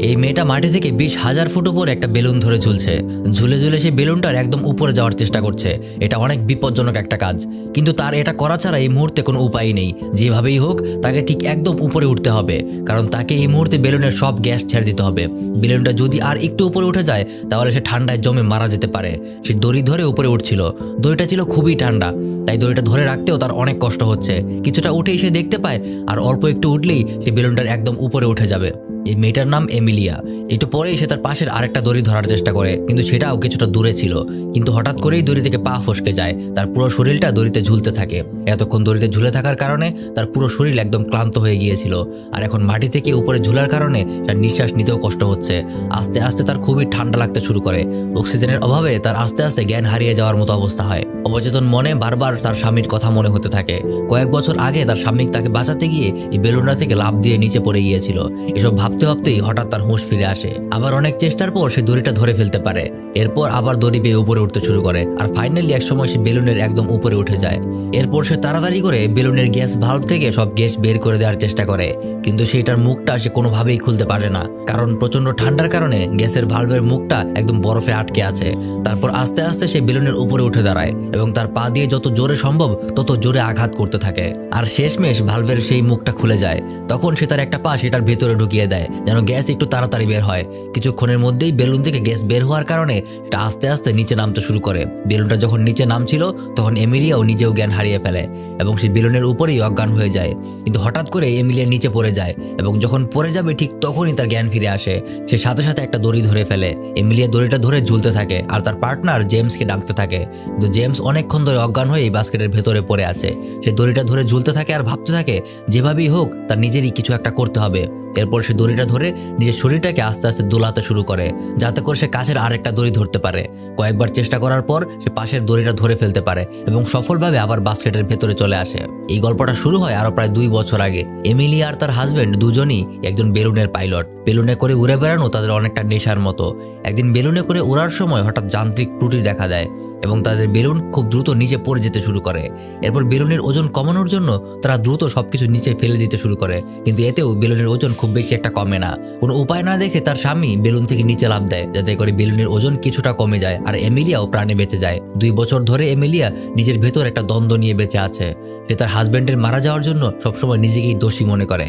এই মেয়েটা মাটি থেকে 20,000 ফুট উপরে একটা বেলুন ধরে ঝুলছে। ঝুলে ঝুলে সেই বেলুনটার একদম উপরে যাওয়ার চেষ্টা করছে। এটা অনেক বিপজ্জনক একটা কাজ, কিন্তু তার এটা করা ছাড়া এই মুহূর্তে কোনো উপায় নেই। যেভাবেই হোক তাকে ঠিক একদম উপরে উঠতে হবে, কারণ তাকে এই মুহূর্তে বেলুনের সব গ্যাস ছেড়ে দিতে হবে। বেলুনটা যদি আর একটু উপরে উঠে যায় তাহলে সে ঠান্ডায় জমে মারা যেতে পারে। সে দড়ি ধরে উপরে উঠছিল। দড়িটা ছিল খুবই ঠান্ডা, তাই দড়িটা ধরে রাখতেও তার অনেক কষ্ট হচ্ছে। কিছুটা উঠেই সে দেখতে পায় আর অল্প একটু উঠলেই সে বেলুনটার একদম উপরে উঠে যাবে। এই মেয়েটার নাম এমিলিয়া। একটু পরেই সে তার পাশের আরেকটা দড়ি ধরার চেষ্টা করে, কিন্তু সেটাও কিছুটা দূরে ছিল। কিন্তু হঠাৎ করেই দড়ি থেকে পা ফসকে যায়, তার পুরো শরীরটা দড়িতে ঝুলতে থাকে। এতক্ষণ দড়িতে ঝুলে থাকার কারণে তার পুরো শরীর একদম ক্লান্ত হয়ে গিয়েছিল, আর এখন মাটি থেকে উপরে ঝুলার কারণে তার নিঃশ্বাস নিতেও কষ্ট হচ্ছে। আস্তে আস্তে তার খুবই ঠান্ডা লাগতে শুরু করে। অক্সিজেনের অভাবে তার আস্তে আস্তে জ্ঞান হারিয়ে যাওয়ার মতো অবস্থা হয়। অবচেতন মনে বারবার তার স্বামীর কথা মনে হতে থাকে। কয়েক বছর আগে তার স্বামী তাকে বাঁচাতে গিয়ে এই বেলুনটা থেকে লাফ দিয়ে নিচে পড়ে গিয়েছিল। এসব ভাবতে ভাবতেই হঠাৎ তার হুঁশ ফিরে আসে। আবার অনেক চেষ্টার পর সে দড়িটা ধরে ফেলতে পারে। এরপর আবার দড়ি বেয়ে উপরে উঠতে শুরু করে, আর ফাইনালি একসময় সে বেলুনের একদম উপরে উঠে যায়। এরপর সে তাড়াতাড়ি করে বেলুনের গ্যাস ভাল্ব থেকে সব গ্যাস বের করে দেওয়ার চেষ্টা করে, কিন্তু সেটার মুখটা সে কোনোভাবেই খুলতে পারে না, কারণ প্রচন্ড ঠান্ডার কারণে গ্যাসের ভাল্বের মুখটা একদম বরফে আটকে আছে। তারপর আস্তে আস্তে সে বেলুনের উপরে উঠে দাঁড়ায় এবং তার পা দিয়ে যত জোরে সম্ভব তত জোরে আঘাত করতে থাকে, আর শেষমেশ ভালভের সেই মুখটা খুলে যায়। তখন সে তার একটা পা সেটার ভেতরে ঢুকিয়ে দেয় যেন গ্যাস একটু তাড়াতাড়ি বের হয়। কিছুক্ষণের মধ্যেই বেলুন থেকে গ্যাস বের হওয়ার কারণে সেটা আস্তে আস্তে নিচে নামতে শুরু করে। বেলুনটা যখন নিচে নামছিল তখন এমিলিয়াও নিজেও জ্ঞান হারিয়ে ফেলে এবং সে বেলুনের উপরেই অজ্ঞান হয়ে যায়। কিন্তু হঠাৎ করে এমিলিয়া নিচে পড়ে যায় এবং যখন পড়ে যাবে ঠিক তখনই তার জ্ঞান ফিরে আসে। সে সাথে সাথে একটা দড়ি ধরে ফেলে। এমিলিয়া দড়িটা ধরে ঝুলতে থাকে আর তার পার্টনার জেমসকে ডাকতে থাকে, কিন্তু জেমস অনেকক্ষণ ধরে অজ্ঞান হয়ে এই বাস্কেটের ভেতরে পড়ে আছে। সে দড়িটা ধরে ঝুলতে থাকে আর ভাবতে থাকে যেভাবেই হোক তার নিজেরই কিছু একটা করতে হবে। এরপর সে দড়িটা ধরে নিজের শরীরটাকে আস্তে আস্তে দোলাতে শুরু করে, যাতে করে সে কাছের আরেকটা দড়ি ধরতে পারে। কয়েকবার চেষ্টা করার পর সে পাশের দড়িটা ধরে ফেলতে পারে এবং সফলভাবে আবার বাস্কেটের ভেতরে চলে আসে। এই গল্পটা শুরু হয় আরো প্রায় 2 বছর আগে। এমিলি আর তার হাজবেন্ড দুজনই একজন বেলুনের পাইলট। বেলুনে করে উড়ে বেড়ানো তাদের অনেকটা নেশার মতো। একদিন বেলুনে করে ওড়ার সময় হঠাৎ যান্ত্রিক ত্রুটি দেখা দেয় এবং তাদের বেলুন খুব দ্রুত নিচে পড়ে যেতে শুরু করে। এরপর বেলুনের ওজন কমানোর জন্য তারা দ্রুত সবকিছু নিচে ফেলে দিতে শুরু করে, কিন্তু এতেও বেলুনের ওজন খুব বেশি একটা কমে না। কোনো উপায় না দেখে তার স্বামী বেলুন থেকে নিচে লাফ দেয়, যাতে করে বেলুনের ওজন কিছুটা কমে যায় আর এমিলিয়াও প্রাণে বেঁচে যায়। 2 বছর ধরে এমিলিয়া নিজের ভেতর একটা দ্বন্দ্ব নিয়ে বেঁচে আছে। সে তার হাজবেন্ডের মারা যাওয়ার জন্য সবসময় নিজেকেই দোষী মনে করে।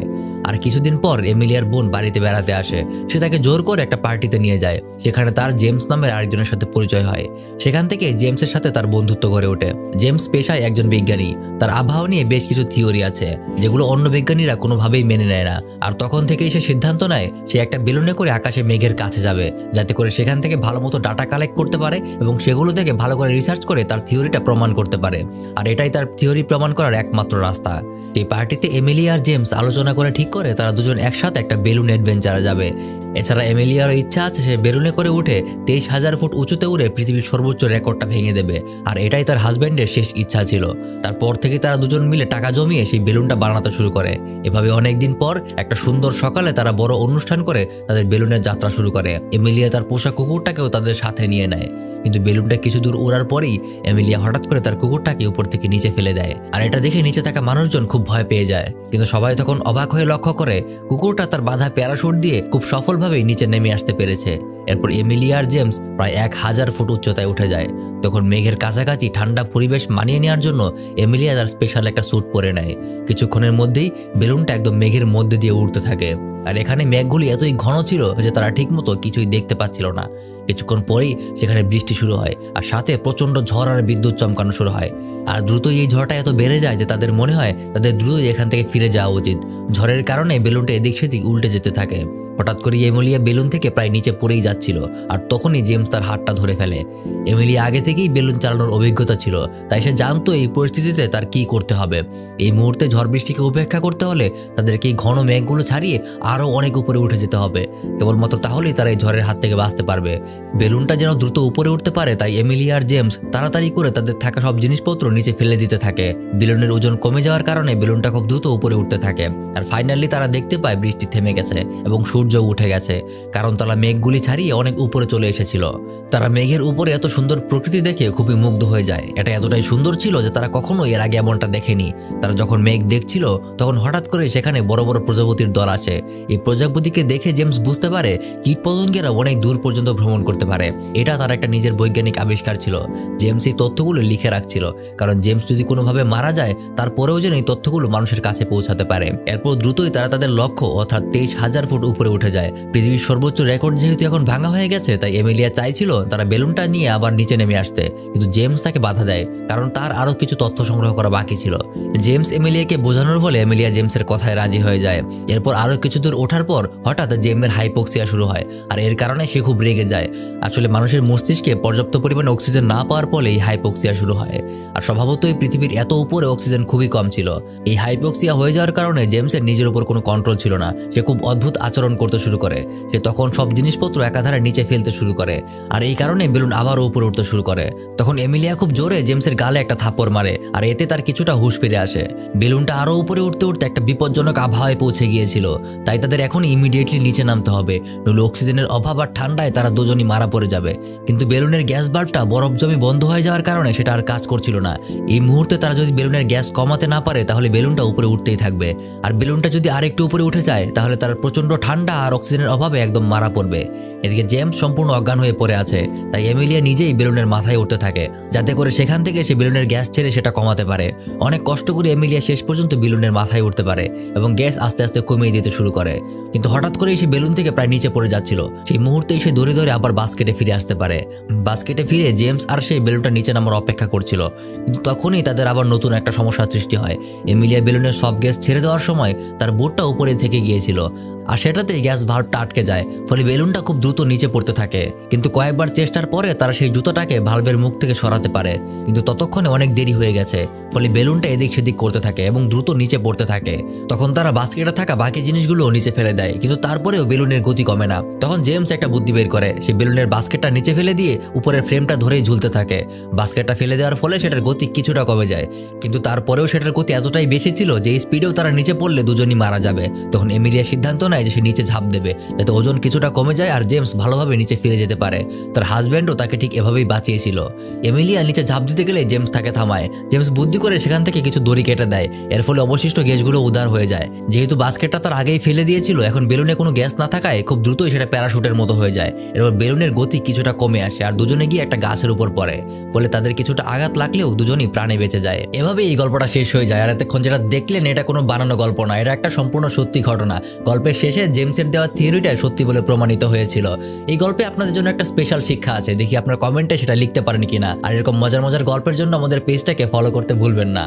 আর কিছুদিন পর এমিলিয়ার বোন বাড়িতে বেড়াতে আসে। সে তাকে জোর করে একটা পার্টিতে নিয়ে যায়। সেখানে তার জেমস নামের আরেকজনের সাথে পরিচয় হয়। সেখান থেকে জেমসের সাথে তার বন্ধুত্ব গড়ে ওঠে। জেমস পেশায় একজন বিজ্ঞানী। তার আবহাওয়া নিয়ে বেশ কিছু থিওরি আছে যেগুলো অন্য বিজ্ঞানীরা কোনোভাবেই মেনে নেয় না। আর তখন থেকেই সে সিদ্ধান্ত নেয় সে একটা বেলুনে করে আকাশে মেঘের কাছে যাবে, যাতে করে সেখান থেকে ভালো মতো ডাটা কালেক্ট করতে পারে এবং সেগুলো থেকে ভালো করে রিসার্চ করে তার থিওরিটা প্রমাণ করতে পারে। আর এটাই তার থিওরি প্রমাণ করার একমাত্র রাস্তা। এই পার্টিতে এমিলি আর জেমস আলোচনা করে ঠিক করে তারা দুজন একসাথে একটা বেলুন অ্যাডভেঞ্চারে যাবে। এছাড়া এমিলিয়ারও ইচ্ছা আছে সে বেলুনে করে উঠে 23,000 ফুট উঁচুতে উড়ে পৃথিবীর সর্বোচ্চ রেকর্ডটা ভেঙে দেবে। আর এটাই তার হাজব্যান্ডের শেষ ইচ্ছা ছিল। তারপর থেকে তারা দুজন মিলে টাকা জমিয়ে সেই বেলুনটা বানাতে শুরু করে। এভাবে অনেকদিন পর একটা সুন্দর সকালে তারা বড় অনুষ্ঠান করে তাদের বেলুনের যাত্রা শুরু করে। এমিলিয়া তার পোষা কুকুরটাকেও তাদের সাথে নিয়ে নেয়, কিন্তু বেলুনটা কিছু দূর উড়ার পরেই এমিলিয়া হঠাৎ করে তার কুকুরটাকে উপর থেকে নিচে ফেলে দেয়। আর এটা দেখে নিচে থাকা মানুষজন খুব ভয় পেয়ে যায়, কিন্তু সবাই তখন অবাক হয়ে লক্ষ্য করে কুকুরটা তার বাঁধা প্যারাশুট দিয়ে খুব সফলভাবে নিচে নেমে আসতে পেরেছে। এরপর এমিলিয়া আর জেমস প্রায় 1000 ফুট উচ্চতায় উঠে যায়। তখন মেঘের কাছাকাছি ঠান্ডা পরিবেশ মানিয়ে নেওয়ার জন্য এমিলিয়া তার স্পেশাল একটা স্যুট পরে নেয়। কিছুক্ষণের মধ্যেই বেলুনটা একদম মেঘের মধ্যে দিয়ে উঠতে থাকে। আর এখানে মেঘগুলি এতই ঘন ছিল যে তারা ঠিকমতো কিছুই দেখতে পাচ্ছিল না। কিছুক্ষণ পরেই সেখানে বৃষ্টি শুরু হয় আর সাথে প্রচন্ড ঝড় আর বিদ্যুৎ চমকানো শুরু হয়। আর দ্রুতই এই ঝড়টা এত বেড়ে যায় যে তাদের মনে হয় তাদের দ্রুতই এখান থেকে ফিরে যাওয়া উচিত। ঝড়ের কারণে বেলুনটা এদিক সেদিক উল্টে যেতে থাকে। হঠাৎ করে এমিলিয়া বেলুন থেকে প্রায় নিচে পড়েই যাচ্ছিল, আর তখনই জেমস তার হাতটা ধরে ফেলে। এমিলিয়া আগে থেকেই বেলুন চালানোর অভিজ্ঞতা ছিল, তাই সে জানতো এই পরিস্থিতিতে তার কি করতে হবে। এই মুহূর্তে ঝড় বৃষ্টিকে উপেক্ষা করতে হলে তাদেরকে এই ঘন মেঘগুলো ছাড়িয়ে আরও অনেক উপরে উঠে যেতে হবে। কেবলমাত্র তাহলেই তারা এই ঝড়ের হাত থেকে বাঁচতে পারবে। বেলুনটা যেন দ্রুত উপরে উঠতে পারে, তাই এমিলিয়া আর জেমস তাড়াতাড়ি করে তাদের থাকা সব জিনিসপত্র নিচে ফেলে দিতে থাকে। বেলুনের ওজন কমে যাওয়ার কারণে বেলুনটা খুব দ্রুত উপরে উঠতে থাকে। আর ফাইনালি তারা দেখতে পায় বৃষ্টি থেমে গেছে এবং সূর্য উঠে গেছে, কারণ তারা মেঘগুলি ছাড়িয়ে অনেক উপরে চলে এসেছিল। তারা মেঘের উপরে এত সুন্দর প্রকৃতি প্রকৃতি দেখে খুবই মুগ্ধ হয়ে যায়। এটা এতটাই সুন্দর ছিল যে তারা কখনো এর আগে এমনটা দেখেনি। তারা যখন মেঘ দেখছিল তখন হঠাৎ করে সেখানে বড় বড় প্রজাপতির দল আসে। এই প্রজাপতিকে দেখে জেমস বুঝতে পারে কীটপতঙ্গেরা অনেক দূর পর্যন্ত ভ্রমণ করতে পারে। এটা তার একটা নিজের বৈজ্ঞানিক আবিষ্কার ছিল। জেমস এই তথ্যগুলো লিখে রাখছিল, কারণ জেমস যদি কোনোভাবে মারা যায় তারপরেও যেন এই তথ্যগুলো মানুষের কাছে পৌঁছাতে পারে। এরপর দ্রুতই তারা তাদের লক্ষ্য অর্থাৎ 23,000 ফুট উপরে উঠে যায়। পৃথিবীর সর্বোচ্চ রেকর্ড যেহেতু এখন ভাঙা হয়ে গেছে, তাই এমিলিয়া চাইছিল তারা বেলুনটা নিয়ে আবার নিচে নেমে আসতে, কিন্তু জেমস তাকে বাধা দেয়, কারণ তার আরও কিছু তথ্য সংগ্রহ করা বাকি ছিল। জেমস এমিলিয়াকে বোঝানোর ফলে এমিলিয়া জেমসের কথায় রাজি হয়ে যায়। এরপর আরও কিছু দূর ওঠার পর হঠাৎ জেমের হাইপোক্সিয়া শুরু হয়, আর এর কারণে সে খুব রেগে যায়। আসলে মানুষের মস্তিষ্কে পর্যাপ্ত পরিমাণে অক্সিজেন না পাওয়ার ফলে এই হাইপোক্সিয়া শুরু হয়, আর স্বভাবতই পৃথিবীর এত উপরে অক্সিজেন খুবই কম ছিল। এই হাইপোক্সিয়া হয়ে যাওয়ার কারণে জেমসের নিজের উপর কোনো কন্ট্রোল ছিল না। সে খুব অদ্ভুত আচরণ করতে শুরু করে। সে তখন সব জিনিসপত্র একাধারে নিচে ফেলতে শুরু করে, আর এই কারণে বেলুন আবারও উপরে উঠতে শুরু করে। তখন এমিলিয়া খুব জোরে জেমসের গালে একটা থাপ্পড় মারে, আর এতে তার কিছুটা হুঁশ ফিরে আসে। বেলুনটা আরও উপরে উঠতে উঠতে একটা বিপজ্জনক আবহাওয়ায় পৌঁছে গিয়েছিল, তাই তাদের এখন ইমিডিয়েটলি নিচে নামতে হবে, নইলে অক্সিজেনের অভাব আর ঠান্ডায় তারা দুজনই মারা পড়ে যাবে। কিন্তু বেলুনের গ্যাস বাল্বটা বরফ জমে বন্ধ হয়ে যাওয়ার কারণে সেটা আর কাজ করছিল না। এই মুহূর্তে তারা যদি বেলুনের গ্যাস কমাতে না পারে তাহলে বেলুনটা উপরে উঠতেই থাকবে, আর বেলুনটা যদি আরেকটু উপরে উঠে যায় তাহলে তার প্রচন্ড ঠান্ডা আর অক্সিজেনের অভাবে একদম মারা পড়বে। এদিকে জেমস সম্পূর্ণ অজ্ঞান হয়ে পড়ে আছে, তাই এমিলিয়া নিজেই বেলুনের মাথায় উঠতে থাকে, যাতে করে সেখান থেকে সে বেলুনের গ্যাস ছেড়ে সেটা কমাতে পারে। অনেক কষ্ট করে এমিলিয়া শেষ পর্যন্ত বেলুনের মাথায় উঠতে পারে এবং গ্যাস আস্তে আস্তে কমিয়ে দিতে শুরু করে। কিন্তু হঠাৎ করেই সে বেলুন থেকে প্রায় নিচে পড়ে যাচ্ছিল। সেই মুহূর্তেই সে ধরে ধরে আবার বাস্কেটে ফিরে আসতে পারে। বাস্কেটে ফিরে জেমস আর সেই বেলুনটা নিচে নামার অপেক্ষা করছিল, কিন্তু তখনই তাদের আবার নতুন একটা সমস্যার সৃষ্টি হয়। এমিলিয়া বেলুনের সব গ্যাস ছেড়ে দেওয়ার সময় তার বোটটা উপরে থেকে গিয়েছিল, আর সেটাতেই গ্যাস ভাল্বটা আটকে যায়, ফলে বেলুনটা খুব দ্রুত নিচে পড়তে থাকে। কিন্তু কয়েকবার চেষ্টার পরে তারা সেই জুতোটাকে ভালভের মুখ থেকে সরাতে পারে, কিন্তু ততক্ষণে অনেক দেরি হয়ে গেছে, ফলে বেলুনটা এদিক সেদিক করতে থাকে এবং দ্রুত নিচে পড়তে থাকে। তখন তারা বাস্কেটে থাকা বাকি জিনিসগুলো নিচে ফেলে দেয়, কিন্তু তারপরেও বেলুনের গতি কমে না। তখন জেমস একটা বুদ্ধি বের করে, সে বেলুনের বাস্কেটটা নিচে ফেলে দিয়ে উপরের ফ্রেমটা ধরেই ঝুলতে থাকে। বাস্কেটটা ফেলে দেওয়ার ফলে সেটার গতি কিছুটা কমে যায়, কিন্তু তারপরেও সেটার গতি এতটাই বেশি ছিল যে এই স্পিডেও তারা নিচে পড়লে দুজনই মারা যাবে। তখন এমিলিয়া সিদ্ধান্ত নেয় যে সে নিচে ঝাঁপ দেবে, যাতে ওজন কিছুটা কমে যায় আর জেমস ভালোভাবে নিচে ফিরে যেতে পারে। তার হাজব্যান্ডও তাকে ঠিক এভাবেই বাঁচিয়েছিল। এমিলিয়া নিচে ঝাঁপ দিতে গেলে জেমস তাকে থামায়। জেমস বুদ্ধি করে সেখান থেকে কিছু দড়ি কেটে দেয়, এর ফলে অবশিষ্ট গ্যাসগুলো উধার হয়ে যায়। যেহেতু বাস্কেটটা তার আগেই ফেলে দিয়েছিল, এখন বেলুনে কোনো গ্যাস না থাকায় খুব দ্রুতই সেটা প্যারাশুটের মতো হয়ে যায়। এরপর বেলুনের গতি কিছুটা কমে আসে আর দুজনে গিয়ে একটা গাছের উপর পড়ে, ফলে তাদের কিছুটা আঘাত লাগলেও দুজনই প্রাণে বেঁচে যায়। এভাবে এই গল্পটা শেষ হয়ে যায়। আর এতক্ষণ যেটা দেখলেন এটা কোনো বানানো গল্প না, এটা একটা সম্পূর্ণ সত্যি ঘটনা। গল্পের শেষে জেমসের দেওয়া থিওরিটা সত্যি বলে প্রমাণিত হয়েছিল। এই গল্পে আপনাদের জন্য একটা স্পেশাল শিক্ষা আছে, দেখি আপনার কমেন্টে সেটা লিখতে পারেন কিনা। আর এরকম মজার মজার গল্পের জন্য আমাদের পেজটাকে ফলো করতে ভুলবেন না।